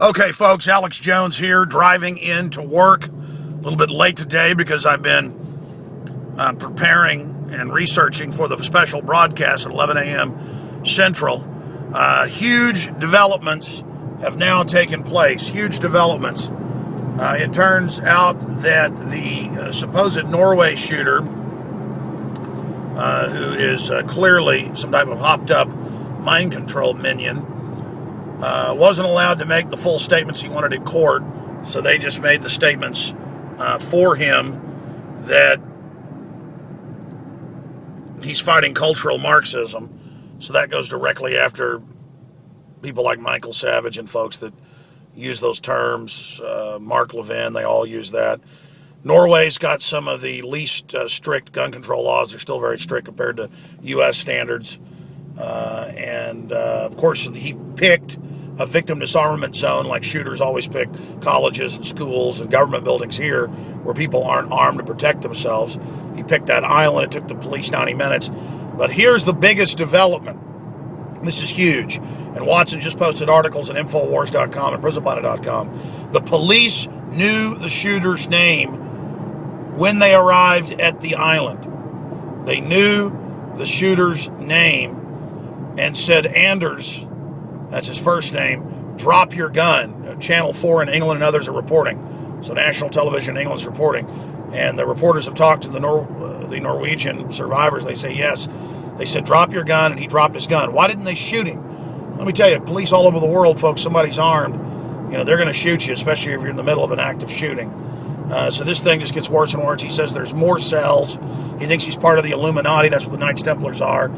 Okay, folks, Alex Jones here, driving into work. A little bit late today because I've been preparing and researching for the special broadcast at 11 a.m. Central. Huge developments have now taken place. Huge developments. It turns out that the supposed Norway shooter, who is clearly some type of hopped-up mind control minion, wasn't allowed to make the full statements he wanted in court, so they just made the statements for him that he's fighting cultural Marxism. So that goes directly after people like Michael Savage and folks that use those terms. Mark Levin, they all use that. Norway's got some of the least strict gun control laws. They're still very strict compared to U.S. standards. Of course, he picked a victim disarmament zone like shooters always pick colleges and schools and government buildings here where people aren't armed to protect themselves. He picked that island. It took the police 90 minutes. But here's the biggest development. This is huge. And Watson just posted articles at Infowars.com and PrisonPlanet.com. The police knew the shooter's name when they arrived at the island. They knew the shooter's name and said, Anders, that's his first name, drop your gun. Channel 4 in England and others are reporting. So national television in England is reporting. And the reporters have talked to the Norwegian survivors. They say, yes. They said, drop your gun, and he dropped his gun. Why didn't they shoot him? Let me tell you, police all over the world, folks, somebody's armed, they're going to shoot you, especially if you're in the middle of an active shooting. So this thing just gets worse and worse. He says there's more cells. He thinks he's part of the Illuminati. That's what the Knights Templars are.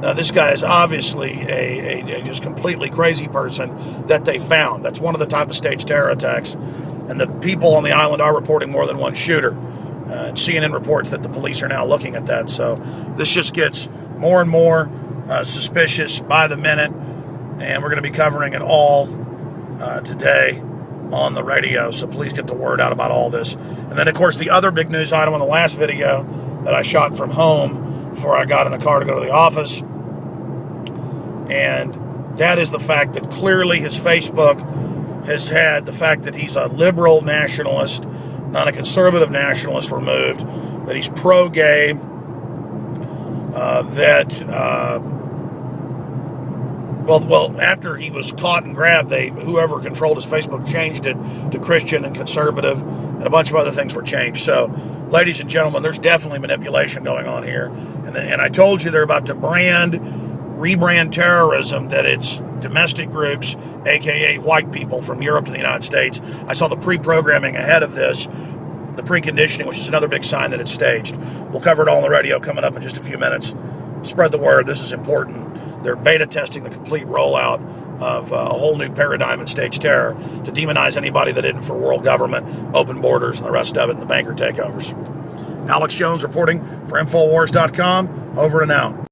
This guy is obviously a just completely crazy person that they found. That's one of the type of staged terror attacks. And the people on the island are reporting more than one shooter. And CNN reports that the police are now looking at that. So this just gets more and more suspicious by the minute. And we're going to be covering it all today on the radio. So please get the word out about all this. And then, of course, the other big news item on the last video that I shot from home before I got in the car to go to the office. And that is the fact that clearly his Facebook has had the fact that he's a liberal nationalist, not a conservative nationalist, removed, that he's pro-gay, well, after he was caught and grabbed, whoever controlled his Facebook changed it to Christian and conservative, and a bunch of other things were changed. So, ladies and gentlemen, there's definitely manipulation going on here. And I told you they're about to rebrand terrorism, that it's domestic groups, aka white people from Europe to the United States. I saw the pre-programming ahead of this, the preconditioning, which is another big sign that it's staged. We'll cover it all on the radio coming up in just a few minutes. Spread the word. This is important. They're beta testing the complete rollout of a whole new paradigm in staged terror to demonize anybody that isn't for world government, open borders, and the rest of it, and the banker takeovers. Alex Jones reporting for Infowars.com. Over and out.